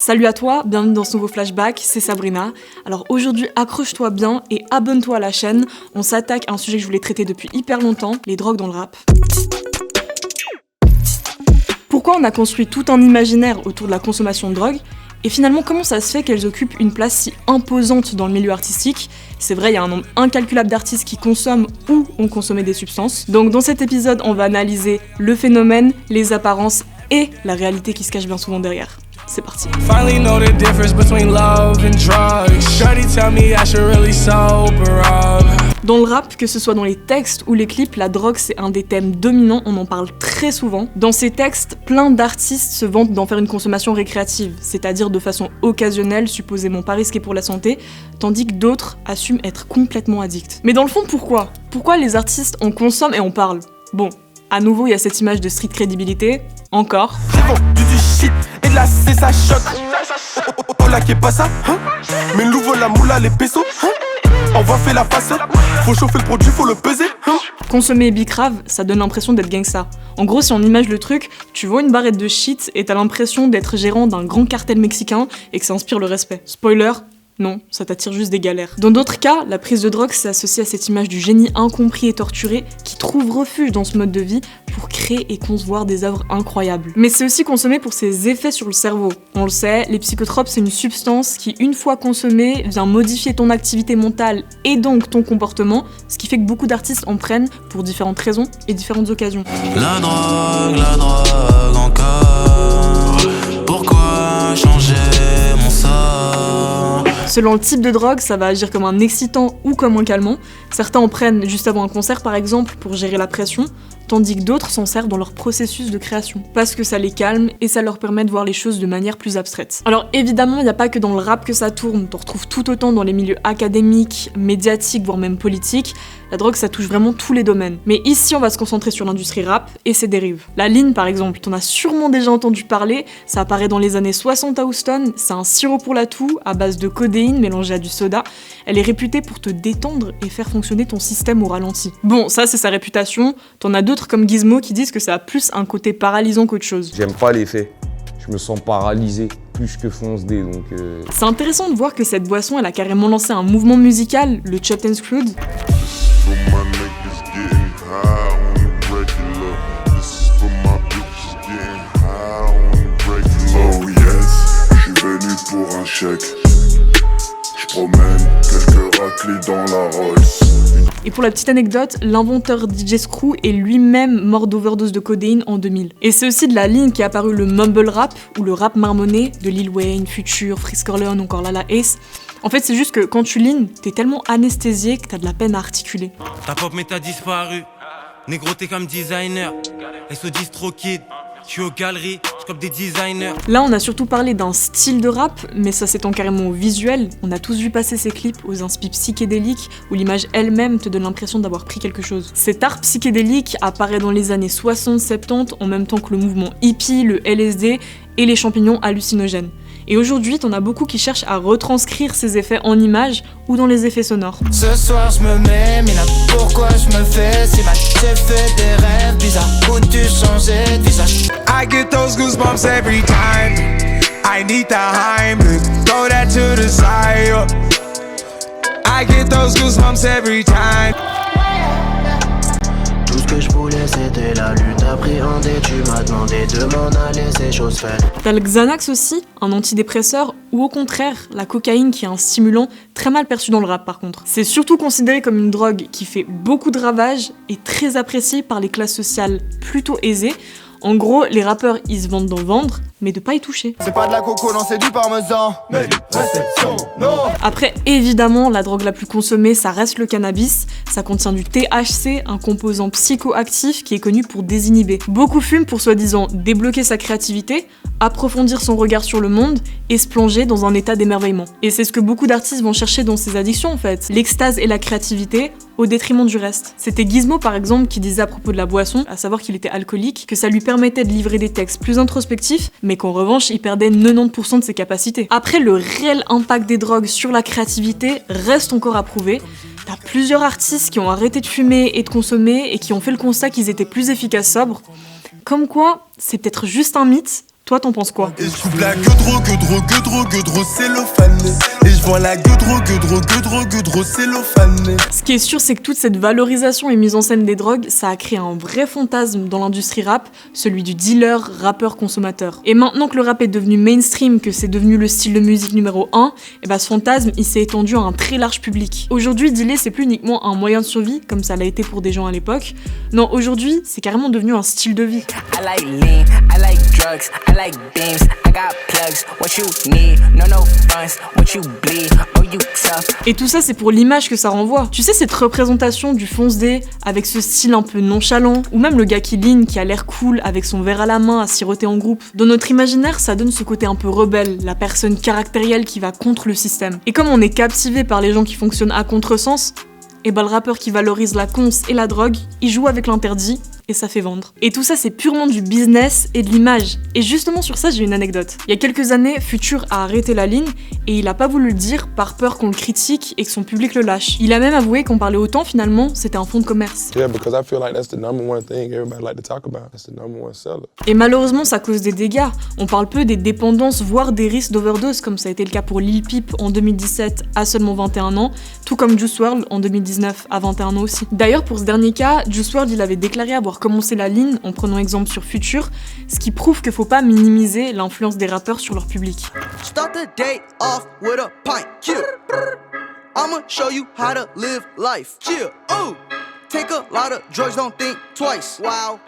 Salut à toi, bienvenue dans ce nouveau flashback, c'est Sabrina. Alors aujourd'hui, accroche-toi bien et abonne-toi à la chaîne. On s'attaque à un sujet que je voulais traiter depuis hyper longtemps, les drogues dans le rap. Pourquoi on a construit tout un imaginaire autour de la consommation de drogue ? Et finalement, comment ça se fait qu'elles occupent une place si imposante dans le milieu artistique ? C'est vrai, il y a un nombre incalculable d'artistes qui consomment ou ont consommé des substances. Donc dans cet épisode, on va analyser le phénomène, les apparences et la réalité qui se cache bien souvent derrière. C'est parti. Dans le rap, que ce soit dans les textes ou les clips, la drogue c'est un des thèmes dominants, on en parle très souvent. Dans ces textes, plein d'artistes se vantent d'en faire une consommation récréative, c'est-à-dire de façon occasionnelle, supposément pas risquée pour la santé, tandis que d'autres assument être complètement addicts. Mais dans le fond, pourquoi ? Pourquoi les artistes en consomment et en parlent ? Bon, à nouveau, il y a cette image de street crédibilité, encore. J'ai vendu du shit et là c'est ça choc. Oh là qui est pas ça, hein? Mais nouveau la moula les pesos, hein? On va faire la face, faut chauffer le produit, faut le peser, hein? Consommer bicrave, ça donne l'impression d'être gangsta. En gros, si on image le truc, tu vois une barrette de shit et t'as l'impression d'être gérant d'un grand cartel mexicain et que ça inspire le respect. Spoiler, non, ça t'attire juste des galères. Dans d'autres cas, la prise de drogue s'associe à cette image du génie incompris et torturé qui trouve refuge dans ce mode de vie pour créer et concevoir des œuvres incroyables. Mais c'est aussi consommé pour ses effets sur le cerveau. On le sait, les psychotropes, c'est une substance qui, une fois consommée, vient modifier ton activité mentale et donc ton comportement, ce qui fait que beaucoup d'artistes en prennent pour différentes raisons et différentes occasions. La drogue encore. Pourquoi changer mon sort ? Selon le type de drogue, ça va agir comme un excitant ou comme un calmant. Certains en prennent juste avant un concert par exemple pour gérer la pression, tandis que d'autres s'en servent dans leur processus de création, parce que ça les calme et ça leur permet de voir les choses de manière plus abstraite. Alors évidemment, il n'y a pas que dans le rap que ça tourne, t'en retrouves tout autant dans les milieux académiques, médiatiques, voire même politiques. La drogue, ça touche vraiment tous les domaines. Mais ici, on va se concentrer sur l'industrie rap et ses dérives. La ligne, par exemple, t'en as sûrement déjà entendu parler, ça apparaît dans les années 60 à Houston, c'est un sirop pour la toux à base de codéine mélangée à du soda. Elle est réputée pour te détendre et faire fonctionner ton système au ralenti. Bon, ça c'est sa réputation, t'en as d'autres comme Gizmo qui disent que ça a plus un côté paralysant qu'autre chose. J'aime pas l'effet, je me sens paralysé plus que foncé donc... C'est intéressant de voir que cette boisson elle a carrément lancé un mouvement musical, le Chopped and Screwed. Oh yes, je suis venu pour un chèque. Je promène quelques raclis dans la Rolls. Et pour la petite anecdote, l'inventeur DJ Screw est lui-même mort d'overdose de codéine en 2000. Et c'est aussi de la ligne qu'est apparu le mumble rap, ou le rap marmonné, de Lil Wayne, Future, Freeze Corleone ou encore Lala Ace. En fait, c'est juste que quand tu lignes, t'es tellement anesthésié que t'as de la peine à articuler. Ta pop mais t'as disparu. Négro t'es comme designer. SO10 trop kid. Je suis aux galeries, je cope des designers. Là, on a surtout parlé d'un style de rap, mais ça s'étend carrément au visuel. On a tous vu passer ces clips aux inspi psychédéliques, où l'image elle-même te donne l'impression d'avoir pris quelque chose. Cet art psychédélique apparaît dans les années 60-70, en même temps que le mouvement hippie, le LSD et les champignons hallucinogènes. Et aujourd'hui, t'en as beaucoup qui cherchent à retranscrire ces effets en images ou dans les effets sonores. Ce soir je me mets, mais là pourquoi je me fais si mal? J'ai fait des rêves bizarres, où-tu changer de visage? I get those goosebumps every time. I need the Heimlich, throw that to the side. I get those goosebumps every time. Tout ce que je voulais c'était la lutte appréhendée. Tu m'as demandé de m'en aller, c'est chose faite. T'as le Xanax aussi, un antidépresseur, ou au contraire, la cocaïne qui est un stimulant très mal perçu dans le rap par contre. C'est surtout considéré comme une drogue qui fait beaucoup de ravages et très appréciée par les classes sociales plutôt aisées. En gros, les rappeurs, ils se vendent d'en vendre, mais de pas y toucher. C'est pas de la coco, non, c'est du parmesan. Mais réception, non. Après, évidemment, la drogue la plus consommée, ça reste le cannabis. Ça contient du THC, un composant psychoactif qui est connu pour désinhiber. Beaucoup fument pour soi-disant débloquer sa créativité, approfondir son regard sur le monde et se plonger dans un état d'émerveillement. Et c'est ce que beaucoup d'artistes vont chercher dans ces addictions en fait, l'extase et la créativité au détriment du reste. C'était Gizmo par exemple qui disait à propos de la boisson, à savoir qu'il était alcoolique, que ça lui permettait de livrer des textes plus introspectifs, mais qu'en revanche il perdait 90% de ses capacités. Après, le réel impact des drogues sur la créativité reste encore à prouver. T'as plusieurs artistes qui ont arrêté de fumer et de consommer et qui ont fait le constat qu'ils étaient plus efficaces sobres. Comme quoi, c'est peut-être juste un mythe, Toi, t'en penses quoi? Et je trouve la gueudro, cellophane. Et je vois la gueudro, cellophane. Ce qui est sûr, c'est que toute cette valorisation et mise en scène des drogues, ça a créé un vrai fantasme dans l'industrie rap, celui du dealer, rappeur, consommateur. Et maintenant que le rap est devenu mainstream, que c'est devenu le style de musique numéro 1, et bah ce fantasme, il s'est étendu à un très large public. Aujourd'hui, dealer, c'est plus uniquement un moyen de survie, comme ça l'a été pour des gens à l'époque. Non, aujourd'hui, c'est carrément devenu un style de vie. I like lean, I like drugs, I like beams, I got plugs, what you need, no funds, what you bleed, oh you tough. Et tout ça, c'est pour l'image que ça renvoie. Tu sais, cette représentation du fonce-dé, avec ce style un peu nonchalant, ou même le gars qui lean, qui a l'air cool, avec son verre à la main, à siroter en groupe. Dans notre imaginaire, ça donne ce côté un peu rebelle, la personne caractérielle qui va contre le système. Et comme on est captivé par les gens qui fonctionnent à contresens, et bah le rappeur qui valorise la cons et la drogue, il joue avec l'interdit, et ça fait vendre. Et tout ça, c'est purement du business et de l'image. Et justement sur ça, j'ai une anecdote. Il y a quelques années, Future a arrêté la ligne et il a pas voulu le dire par peur qu'on le critique et que son public le lâche. Il a même avoué qu'on parlait autant finalement, c'était un fonds de commerce. Yeah, because I feel like that's the number one thing everybody like to talk about. That's the number one seller. Et malheureusement, ça cause des dégâts. On parle peu des dépendances, voire des risques d'overdose, comme ça a été le cas pour Lil Peep en 2017 à seulement 21 ans, tout comme Juice WRLD en 2019 à 21 ans aussi. D'ailleurs, pour ce dernier cas, Juice WRLD, il avait déclaré avoir commencé la ligne en prenant exemple sur Future, ce qui prouve qu'il faut pas minimiser l'influence des rappeurs sur leur public. Start the day off with a pint. Yeah. I'ma show you how to live life. Yeah. Ooh. Take a lot of drugs, don't think twice. Wow.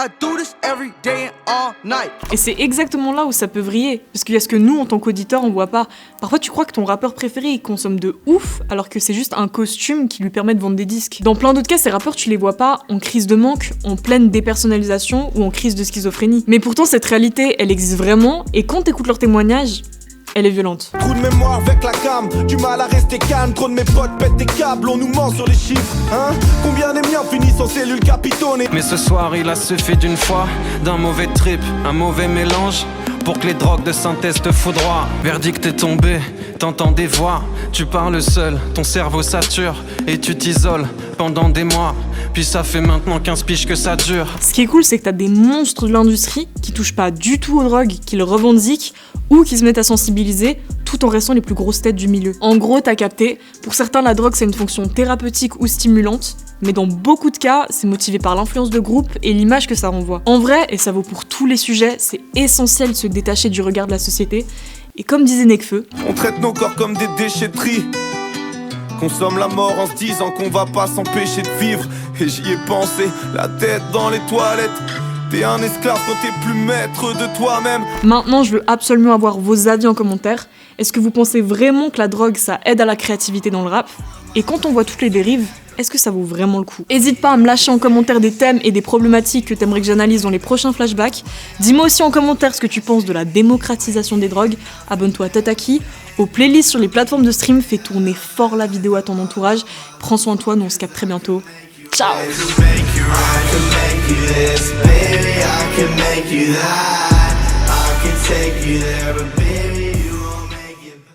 I do this every day and all night. Et c'est exactement là où ça peut vriller, parce qu'il y a ce que nous, en tant qu'auditeurs, on voit pas. Parfois, tu crois que ton rappeur préféré, il consomme de ouf, alors que c'est juste un costume qui lui permet de vendre des disques. Dans plein d'autres cas, ces rappeurs, tu les vois pas en crise de manque, en pleine dépersonnalisation ou en crise de schizophrénie. Mais pourtant, cette réalité, elle existe vraiment, et quand t'écoutes leurs témoignages, elle est violente. Trou de mémoire avec la cam, du mal à rester calme. Trop de mes potes pètent des câbles, on nous ment sur les chiffres, hein. Combien des miens finissent en cellule capitonnées? Mais ce soir il a suffi d'une fois, d'un mauvais trip, un mauvais mélange, pour que les drogues de synthèse te foudroient. Verdict est tombé, t'entends des voix, tu parles seul, ton cerveau sature, et tu t'isoles pendant des mois. Puis ça fait maintenant 15 piges que ça dure. Ce qui est cool, c'est que t'as des monstres de l'industrie qui touchent pas du tout aux drogues, qui le revendiquent, ou qui se mettent à sensibiliser, tout en restant les plus grosses têtes du milieu. En gros, t'as capté, pour certains la drogue c'est une fonction thérapeutique ou stimulante, mais dans beaucoup de cas, c'est motivé par l'influence de groupe et l'image que ça renvoie. En vrai, et ça vaut pour tous les sujets, c'est essentiel de se détacher du regard de la société, et comme disait Nekfeu, on traite nos corps comme des déchetteries. Consomme la mort en se disant qu'on va pas s'empêcher de vivre. Et j'y ai pensé, la tête dans les toilettes. T'es un esclave quand t'es plus maître de toi-même. Maintenant, je veux absolument avoir vos avis en commentaire. Est-ce que vous pensez vraiment que la drogue, ça aide à la créativité dans le rap? Et quand on voit toutes les dérives, est-ce que ça vaut vraiment le coup? Hésite pas à me lâcher en commentaire des thèmes et des problématiques que t'aimerais que j'analyse dans les prochains flashbacks. Dis-moi aussi en commentaire ce que tu penses de la démocratisation des drogues. Abonne-toi à Tataki, aux playlists sur les plateformes de stream, fais tourner fort la vidéo à ton entourage. Prends soin de toi, nous on se capte très bientôt. Ciao. Baby, I can make you that. I can take you there, but baby